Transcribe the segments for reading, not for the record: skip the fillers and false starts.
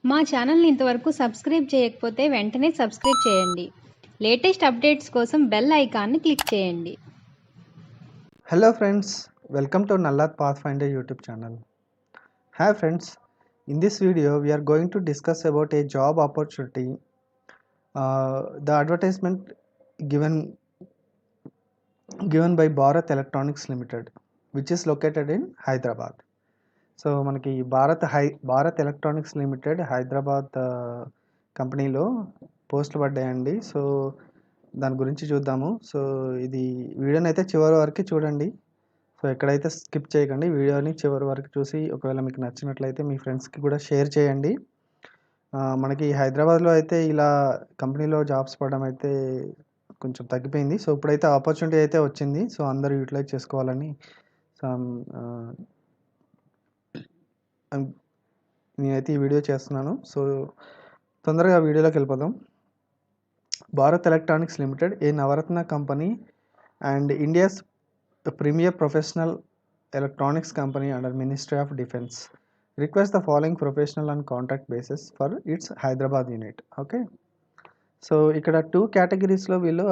మా ఛానల్ని ఇంతవరకు సబ్స్క్రైబ్ చేయకపోతే వెంటనే సబ్స్క్రైబ్ చేయండి. లేటెస్ట్ అప్డేట్స్ కోసం బెల్ ఐకాన్ని క్లిక్ చేయండి. Hello friends, welcome to Nallat Pathfinder YouTube channel. Hi friends, in this video we are going to discuss about a job opportunity. The advertisement given by Bharat Electronics Limited, which is located in Hyderabad. So మనకి Bharat electronics limited Hyderabad కంపెనీలో పోస్టులు పడ్డాయండి. So దాని గురించి చూద్దాము. So ఇది వీడియోని అయితే చివరి వరకు చూడండి. సో ఎక్కడైతే స్కిప్ చేయకండి, వీడియోని చివరి వరకు చూసి ఒకవేళ మీకు నచ్చినట్లయితే మీ ఫ్రెండ్స్కి కూడా షేర్ చేయండి. మనకి హైదరాబాద్లో అయితే ఇలా కంపెనీలో జాబ్స్ పడడం అయితే కొంచెం తగ్గిపోయింది. సో ఇప్పుడైతే ఆపర్చునిటీ అయితే వచ్చింది. సో అందరూ యూటిలైజ్ చేసుకోవాలని నేనైతే ఈ వీడియో చేస్తున్నాను. సో తొందరగా వీడియోలోకి వెళ్ళిపోదాం. Bharat electronics limited, a Navratna company and India's premier professional electronics company under ministry of defence request the following professional and contract basis for its Hyderabad unit. Okay, so ఇక్కడ 2 కేటగిరీస్లో వీళ్ళు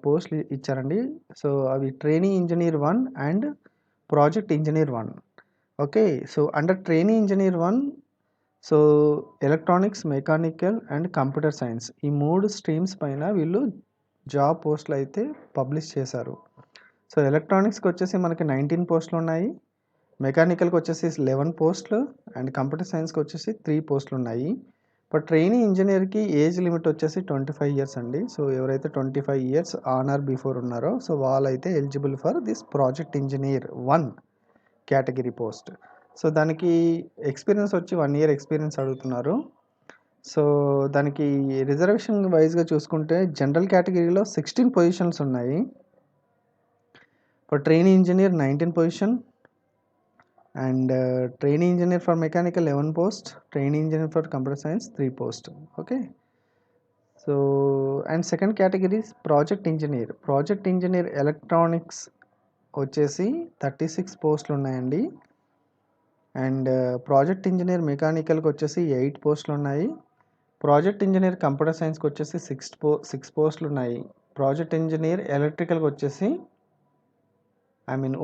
పోస్టులు ఇచ్చారండి. సో అవి training engineer 1 and project engineer 1. Okay, so under training engineer 1, so electronics, mechanical and computer science, ఈ 3 streams పైన వీళ్ళు job పోస్టులు అయితే పబ్లిష్ చేశారు. సో ఎలక్ట్రానిక్స్కి వచ్చేసి మనకి 19 పోస్టులు ఉన్నాయి, మెకానికల్కి వచ్చేసి 11 పోస్టులు అండ్ కంప్యూటర్ సైన్స్కి వచ్చేసి 3 పోస్టులు ఉన్నాయి. బట్ ట్రైనింగ్ ఇంజనీర్కి ఏజ్ లిమిట్ వచ్చేసి 25 ఇయర్స్ అండి. సో ఎవరైతే 25 ఇయర్స్ ఆన్ ఆర్ బిఫోర్ ఉన్నారో సో వాళ్ళైతే eligible for this project engineer 1 category post. So దానికి ఎక్స్పీరియన్స్ వచ్చి 1 ఇయర్ ఎక్స్పీరియన్స్ అడుగుతున్నారు. సో దానికి రిజర్వేషన్ వైజ్గా చూసుకుంటే జనరల్ కేటగిరీలో 16 పొజిషన్స్ ఉన్నాయి. For training engineer 19 position and training engineer for mechanical 11 post, training engineer for computer science 3 post. Okay, so and second category project engineer electronics వచ్చేసి 36 పోస్టులు ఉన్నాయండి. అండ్ ప్రాజెక్ట్ ఇంజనీర్ మెకానికల్కి వచ్చేసి 8 పోస్టులు ఉన్నాయి. ప్రాజెక్ట్ ఇంజనీర్ కంప్యూటర్ సైన్స్కి వచ్చేసి 6 పోస్టులు ఉన్నాయి. ప్రాజెక్ట్ ఇంజనీర్ ఎలక్ట్రికల్కి వచ్చేసి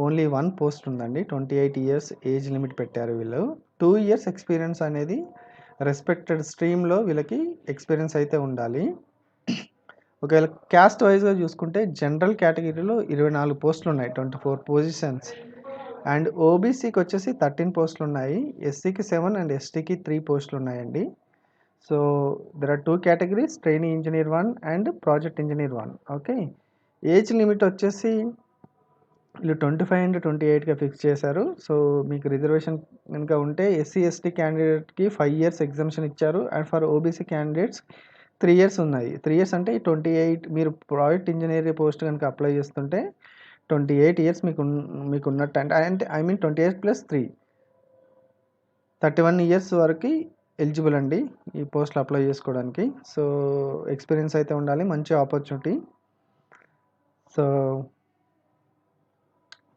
ఓన్లీ 1 పోస్ట్ ఉందండి. 28 ఇయర్స్ ఏజ్ లిమిట్ పెట్టారు వీళ్ళు. 2 ఇయర్స్ ఎక్స్పీరియన్స్ అనేది రెస్పెక్టెడ్ స్ట్రీమ్లో వీళ్ళకి ఎక్స్పీరియన్స్ అయితే ఉండాలి. ఒకవేళ క్యాస్ట్ వైజ్గా చూసుకుంటే జనరల్ కేటగిరీలో 24 పోస్టులు ఉన్నాయి, 24 పొజిషన్స్. అండ్ ఓబీసీకి వచ్చేసి 13 పోస్టులు ఉన్నాయి, ఎస్సీకి 7 అండ్ ఎస్టీకి 3 పోస్టులు ఉన్నాయండి. So there are 2 categories, training engineer 1 and project engineer 1. Okay, age limit వచ్చేసి వీళ్ళు 25 అండ్ 28గా ఫిక్స్ చేశారు. సో మీకు రిజర్వేషన్ కనుక ఉంటే ఎస్సీ ఎస్టీ క్యాండిడేట్కి 5 ఇయర్స్ ఎగ్జామ్షన్ ఇచ్చారు. And for OBC candidates 3 years ఉన్నాయి. 3 ఇయర్స్ అంటే 28, మీరు ప్రాజెక్ట్ ఇంజనీర్ పోస్ట్ కనుక అప్లై చేస్తుంటే 28 ఇయర్స్ మీకు ఉన్నట్టు అంటే 28 ప్లస్ 3 31 ఇయర్స్ వరకు ఎలిజిబుల్ అండి ఈ పోస్టులు అప్లై చేసుకోవడానికి. సో ఎక్స్పీరియన్స్ అయితే ఉండాలి, మంచి ఆపర్చునిటీ. సో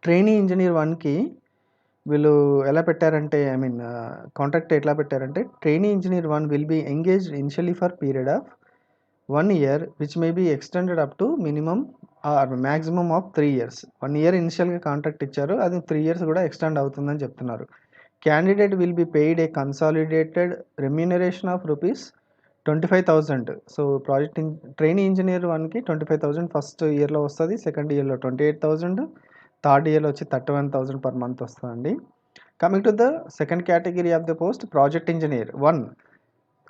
ట్రైనింగ్ ఇంజనీర్ 1కి వీళ్ళు ఎలా పెట్టారంటే కాంట్రాక్ట్ ఎట్లా పెట్టారంటే training engineer 1 will be engaged initially for period of 1 year which may be extended up to minimum or maximum of 3 years. 1 year ఇనిషియల్గా కాంట్రాక్ట్ ఇచ్చారు, అది 3 years కూడా ఎక్స్టెండ్ అవుతుందని చెప్తున్నారు. Candidate will be paid A consolidated remuneration of ₹25,000. So project training engineer 1కి 25,000 first ఇయర్లో వస్తుంది, second ఇయర్లో 28,000, థర్డ్ ఇయర్లో వచ్చి 31,000 పర్ మంత్ వస్తుందండి. Coming to the second category of the post project engineer 1.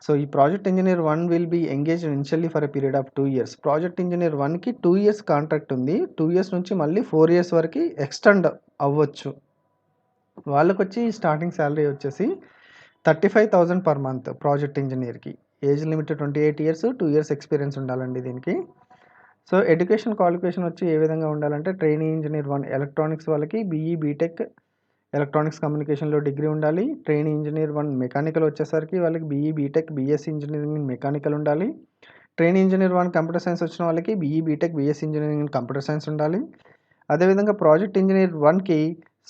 So ఈ project engineer 1 will be engage initially for a period of 2 years. Project engineer 1కి 2 years contract ఉంది. 2 years నుంచి మళ్ళీ 4 years వరకు extend అవ్వచ్చు. వాళ్ళకి వచ్చి స్టార్టింగ్ శాలరీ వచ్చేసి 35,000 పర్ మంత్ ప్రాజెక్ట్ ఇంజనీర్కి. Age limit 28 years, 2 years experience ఉండాలండి దీనికి. సో ఎడ్యుకేషన్ క్వాలిఫికేషన్ వచ్చి ఏ విధంగా ఉండాలంటే ట్రైనింగ్ ఇంజనీర్ 1 ఎలక్ట్రానిక్స్ వాళ్ళకి బీఈ బీటెక్ ఎలక్ట్రానిక్స్ కమ్యూనికేషన్లో డిగ్రీ ఉండాలి. ట్రైనింగ్ ఇంజనీర్ 1 మెకానికల్ వచ్చేసరికి వాళ్ళకి BE BTech BSc engineering mechanical ఉండాలి. ట్రైనింగ్ ఇంజనీర్ 1 కంప్యూటర్ సైన్స్ వచ్చిన వాళ్ళకి BE BTech BSc engineering computer science ఉండాలి. అదేవిధంగా ప్రాజెక్ట్ ఇంజనీర్ 1కి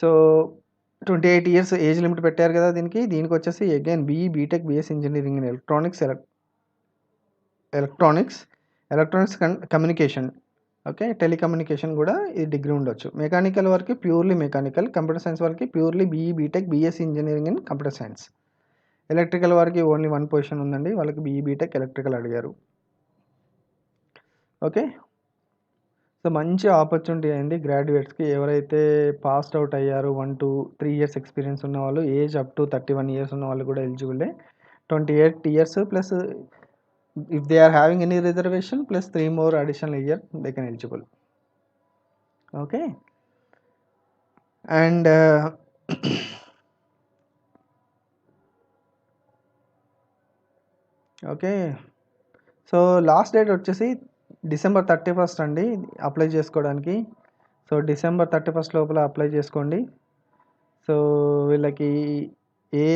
సో 28 ఇయర్స్ ఏజ్ లిమిట్ పెట్టారు కదా దీనికి. దీనికి వచ్చేసి again BE, BTech, BSc engineering in electronics, communication. Okay. Telecommunication కూడా ఈ డిగ్రీ ఉండొచ్చు. మెకానికల్ వరకు ప్యూర్లీ మెకానికల్, కంప్యూటర్ సైన్స్ వరకు purely BE, BTech, BSc engineering in computer science. Electrical వారికి ఓన్లీ 1 పొజిషన్ ఉందండి. వాళ్ళకి బీఈ, బీటెక్, ఎలక్ట్రికల్ అడిగారు. ఓకే. సో మంచి ఆపర్చునిటీ అయింది గ్రాడ్యుయేట్స్కి. ఎవరైతే పాస్డ్ అవుట్ అయ్యారు 1-3 ఇయర్స్ ఎక్స్పీరియన్స్ ఉన్న వాళ్ళు, ఏజ్ అప్ టు 31 ఇయర్స్ ఉన్న వాళ్ళు కూడా ఎలిజిబులే. 28 years plus if they are having any reservation plus 3 more additional year they can eligible. Okay. And okay. So last date వచ్చేసి December 31 అండి అప్లై చేసుకోవడానికి. సో December 31 లోపల అప్లై చేసుకోండి. సో వీళ్ళకి ఏ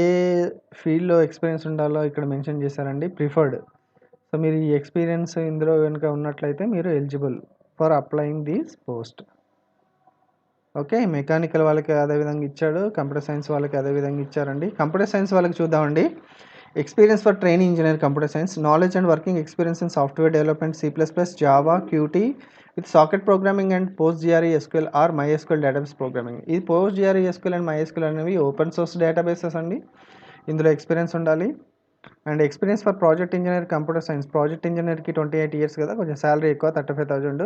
ఫీల్డ్లో ఎక్స్పీరియన్స్ ఉండాలో ఇక్కడ మెన్షన్ చేశారండి, ప్రిఫర్డ్. సో మీరు ఈ ఎక్స్పీరియన్స్ ఇందులో కనుక ఉన్నట్లయితే మీరు eligible for applying this post. Okay. Mechanical వాళ్ళకి అదేవిధంగా ఇచ్చాడు, కంప్యూటర్ సైన్స్ వాళ్ళకి అదేవిధంగా ఇచ్చారండి. కంప్యూటర్ సైన్స్ వాళ్ళకి చూద్దామండి. Experience for training engineer computer science, knowledge and working experience in software development, C++, Java, Qt with socket programming and PostgRE SQL or MySQL database programming. ఈ PostgRE SQL and MySQL అనేవి open source databases అండి. ఇందులో experience ఉండాలి. And experience for project engineer computer science, project ఇంజనీర్కి 28 years కదా, కొంచెం salary ఎక్కువ, 35,000.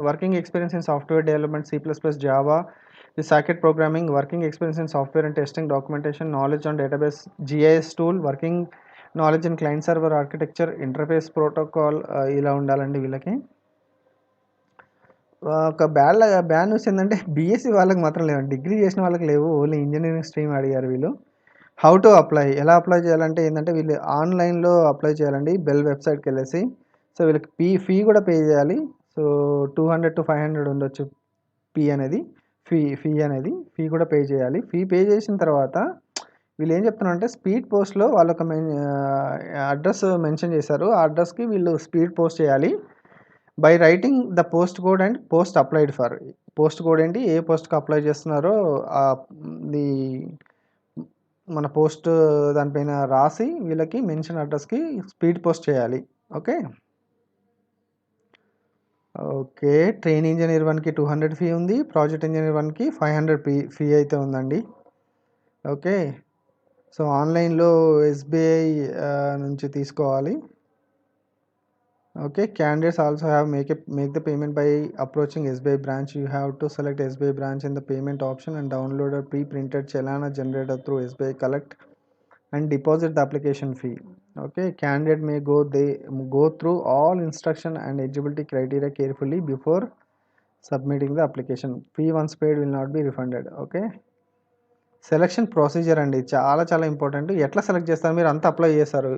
Working experience in software development, C++, Java with socket programming, working experience in software and testing documentation, knowledge on database, GIS tool, working knowledge in client server architecture, interface protocol ఇలా ఉండాలండి వీళ్ళకి. ఒక bad news ఏంటంటే BSc వాళ్ళకి మాత్రం లేవండి, degree చేసిన వాళ్ళకి లేవు, ఓన్లీ ఇంజనీరింగ్ స్ట్రీమ్ అడిగారు వీళ్ళు. హౌ టు అప్లై, ఎలా అప్లై చేయాలంటే ఏంటంటే వీళ్ళు ఆన్లైన్లో అప్లై చేయాలండి, బెల్ వెబ్సైట్కి వెళ్ళేసి. సో వీళ్ళకి ఫీ కూడా పే చేయాలి. సో 200 to 500 ఉండొచ్చు ఫీ అనేది ఫీ కూడా పే చేయాలి. ఫీ పే చేసిన తర్వాత వీళ్ళు ఏం చెప్తున్నారంటే స్పీడ్ పోస్ట్లో వాళ్ళొక అడ్రస్ మెన్షన్ చేశారు. ఆ అడ్రస్కి వీళ్ళు స్పీడ్ పోస్ట్ చేయాలి by writing the post code and post applied for. Post code ఏంటి, ఏ పోస్ట్కి అప్లై చేస్తున్నారో ది మన పోస్ట్ దానిపైన రాసి వీళ్ళకి మెన్షన్ అడ్రస్కి స్పీడ్ పోస్ట్ చేయాలి. ఓకే. ఓకే. ట్రైన్ ఇంజనీర్ 1కి 200 ఫీ ఉంది, ప్రాజెక్ట్ ఇంజనీర్ 1కి 500 ఫీ అయితే ఉందండి. ఓకే. సో ఆన్లైన్లో SBI నుంచి తీసుకోవాలి. Okay. Candidates also have make the payment by approaching SBI branch. You have to select SBI branch in the payment option and download a pre-printed chalana generated through SBI collect and deposit the application fee. Okay. Candidate may go through all instruction and eligibility criteria carefully before submitting the application. Fee once paid will not be refunded. Okay. Selection procedure అండి చాలా important. ఎట్లా select చేస్తారు, మీరు అంతా apply చేస్తారు.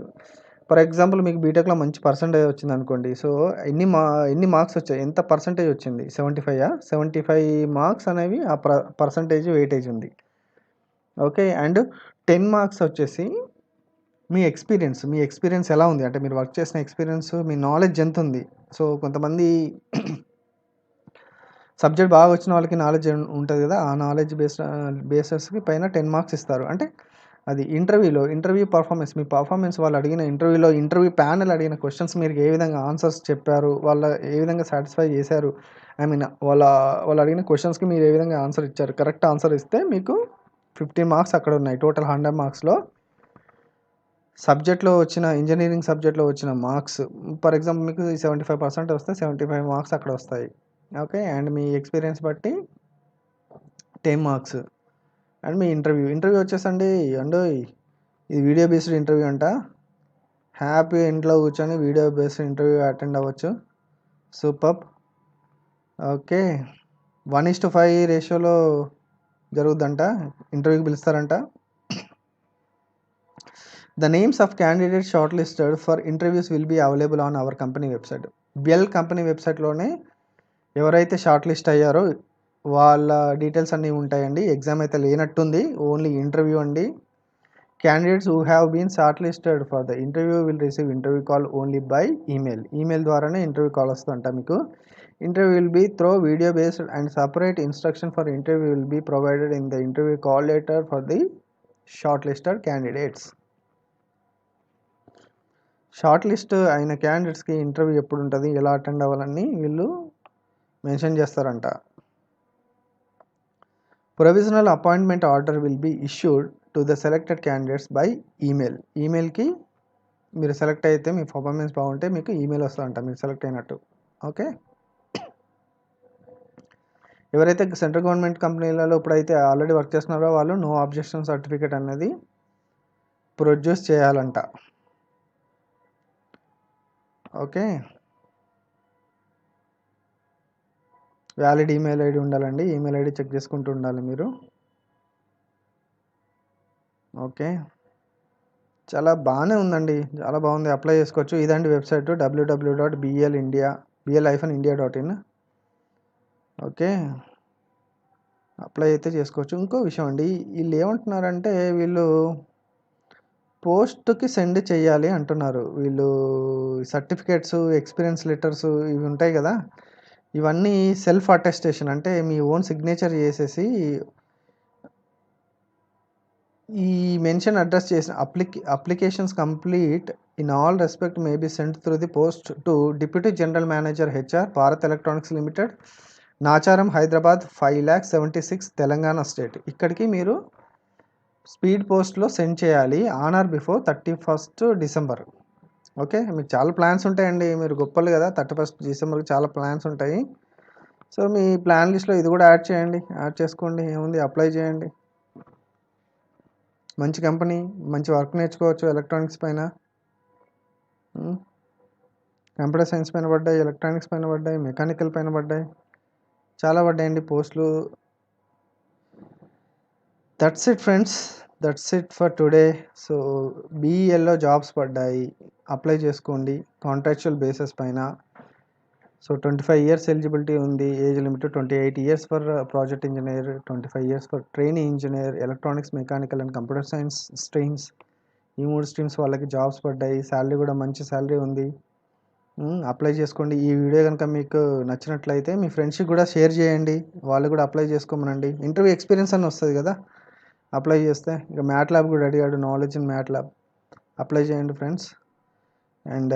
For example మీకు బీటెక్లో మంచి పర్సంటేజ్ వచ్చింది అనుకోండి. సో ఎన్ని మార్క్స్ వచ్చాయి, ఎంత పర్సంటేజ్ వచ్చింది, 75 మార్క్స్ అనేవి ఆ పర్సంటేజ్ వెయిటేజ్ ఉంది. ఓకే. అండ్ 10 మార్క్స్ వచ్చేసి మీ ఎక్స్పీరియన్స్ ఎలా ఉంది, అంటే మీరు వర్క్ చేసిన ఎక్స్పీరియన్స్, మీ నాలెడ్జ్ ఎంత ఉంది. సో కొంతమంది సబ్జెక్ట్ బాగా వచ్చిన వాళ్ళకి నాలెడ్జ్ ఉంటుంది కదా, ఆ నాలెడ్జ్ బేసెస్కి పైన 10 మార్క్స్ ఇస్తారు. అంటే అది ఇంటర్వ్యూ పర్ఫార్మెన్స్, మీ పర్ఫార్మెన్స్ వాళ్ళు అడిగిన ఇంటర్వ్యూ ప్యానెల్ అడిగిన క్వశ్చన్స్ మీరు ఏ విధంగా ఆన్సర్స్ చెప్పారు, వాళ్ళ ఏ విధంగా సాటిస్ఫై చేశారు, వాళ్ళు అడిగిన క్వశ్చన్స్కి మీరు ఏ విధంగా ఆన్సర్ ఇచ్చారు, కరెక్ట్ ఆన్సర్ ఇస్తే మీకు 15 మార్క్స్ అక్కడ ఉన్నాయి. టోటల్ 100 మార్క్స్లో ఇంజనీరింగ్ సబ్జెక్ట్లో వచ్చిన మార్క్స్, ఫర్ ఎగ్జాంపుల్ మీకు 75% వస్తే 75 మార్క్స్ అక్కడ వస్తాయి. ఓకే. అండ్ మీ ఎక్స్పీరియన్స్ బట్టి 10 మార్క్స్. అండ్ మీ ఇంటర్వ్యూ వచ్చేసండి ఇది వీడియో బేస్డ్ ఇంటర్వ్యూ అంట. హ్యాపీగా ఇంట్లో కూర్చొని వీడియో బేస్డ్ ఇంటర్వ్యూ అటెండ్ అవ్వచ్చు. సూపర్. ఓకే. 1:5 రేషియోలో జరుగుద్దంట, ఇంటర్వ్యూకి పిలుస్తారంట. The names of candidates shortlisted for interviews will be available on our company website. BEL company వెబ్సైట్లోనే ఎవరైతే షార్ట్ లిస్ట్ అయ్యారో వాళ్ళ డీటెయిల్స్ అన్నీ ఉంటాయండి. ఎగ్జామ్ అయితే లేనట్టుంది, ఓన్లీ ఇంటర్వ్యూ అండి. Candidates who have been short listed for the interview will receive interview call only by email ద్వారానే ఇంటర్వ్యూ కాల్ వస్తుందంట మీకు. Interview will be through video based and separate instruction for interview will be provided in the interview call letter for the shortlisted candidates. Short list అయిన క్యాండిడేట్స్కి interview ఎప్పుడు ఉంటుంది, ఎలా attend అవ్వాలని వీళ్ళు మెన్షన్ చేస్తారంట. Provisional appointment order will be issued to the selected candidates by ఈమెయిల్కి మీరు సెలెక్ట్ అయితే మీ పర్ఫార్మెన్స్ బాగుంటే మీకు ఈమెయిల్ వస్తుందంట మీరు సెలెక్ట్ అయినట్టు. ఓకే, ఎవరైతే సెంట్రల్ గవర్నమెంట్ కంపెనీలలో ఇప్పుడైతే ఆల్రెడీ వర్క్ చేస్తున్నారో వాళ్ళు నో ఆబ్జెక్షన్ సర్టిఫికేట్ అనేది ప్రొడ్యూస్ చేయాలంట. ఓకే, వ్యాలిడ్ ఈమెయిల్ ఐడి ఉండాలండి, ఈమెయిల్ ఐడి చెక్ చేసుకుంటూ ఉండాలి మీరు. ఓకే, చాలా బాగానే ఉందండి, చాలా బాగుంది, అప్లై చేసుకోవచ్చు. ఇదండి వెబ్సైట్ www.bl-india.in. ఓకే, అప్లై అయితే చేసుకోవచ్చు. ఇంకో విషయం అండి, వీళ్ళు ఏమంటున్నారంటే వీళ్ళు పోస్ట్కి సెండ్ చేయాలి అంటున్నారు. వీళ్ళు సర్టిఫికేట్స్, ఎక్స్పీరియన్స్ లెటర్స్ ఇవి ఉంటాయి కదా, ఇవన్నీ సెల్ఫ్ అటెస్టేషన్ అంటే మీ ఓన్ సిగ్నేచర్ చేసేసి ఈ మెన్షన్ అడ్రస్ చేసిన applications complete in all respect may be sent through the post to deputy general manager HR Bharat electronics limited, Nacharam, Hyderabad 5,76,000 Telangana state. ఇక్కడికి మీరు స్పీడ్ పోస్ట్లో సెండ్ చేయాలి on are before 31st December. Okay, మీకు చాలా plans ఉంటాయండి, మీరు గొప్పలు కదా, 31st డిసెంబర్కి చాలా ప్లాన్స్ ఉంటాయి. సో మీ ప్లాన్ లిస్ట్లో ఇది కూడా యాడ్ చేయండి, యాడ్ చేసుకోండి, ఏముంది, అప్లై చేయండి. మంచి కంపెనీ, మంచి వర్క్ నేర్చుకోవచ్చు. ఎలక్ట్రానిక్స్ పైన, కంప్యూటర్ సైన్స్ పైన పడ్డాయి, ఎలక్ట్రానిక్స్ పైన పడ్డాయి, మెకానికల్ పైన పడ్డాయి, చాలా పడ్డాయండి పోస్టులు. That's it friends, that's it for today. So బీఈఎల్లో జాబ్స్ పడ్డాయి, అప్లై చేసుకోండి కాంట్రాక్చువల్ బేసిస్ పైన. సో 25 years ఎలిజిబిలిటీ ఉంది, age limit 28 years for project engineer, 25 years for training engineer, electronics, mechanical and computer science streams. ఈ 3 streams వాళ్ళకి jobs పడ్డాయి, salary కూడా మంచి శాలరీ ఉంది. అప్లై చేసుకోండి. ఈ వీడియో కనుక మీకు నచ్చినట్లయితే మీ ఫ్రెండ్స్కి కూడా షేర్ చేయండి, వాళ్ళు కూడా అప్లై చేసుకోమనండి. ఇంటర్వ్యూ ఎక్స్పీరియన్స్ అని వస్తుంది కదా అప్లై చేస్తే. ఇక మ్యాట్ ల్యాబ్ కూడా అడిగాడు, knowledge in MATLAB, apply చేయండి ఫ్రెండ్స్. అండ్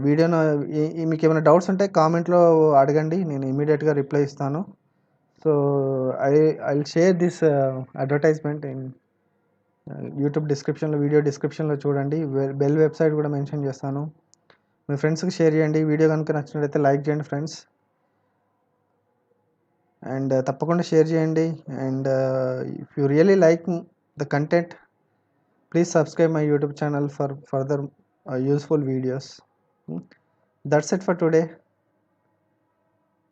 వీడియోను మీకు ఏమైనా డౌట్స్ ఉంటే కామెంట్లో అడగండి, నేను ఇమీడియట్గా రిప్లై ఇస్తాను. So I will share this advertisement in YouTube డిస్క్రిప్షన్లో, వీడియో డిస్క్రిప్షన్లో చూడండి. బెల్ వెబ్సైట్ కూడా మెన్షన్ చేస్తాను. మీ ఫ్రెండ్స్కి షేర్ చేయండి. వీడియో కనుక నచ్చినట్లయితే లైక్ చేయండి ఫ్రెండ్స్, అండ్ తప్పకుండా షేర్ చేయండి. And if you really like the content, please subscribe my YouTube channel for further useful videos. That's it for today.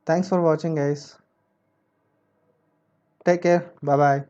Thanks for watching guys. Take care. Bye bye.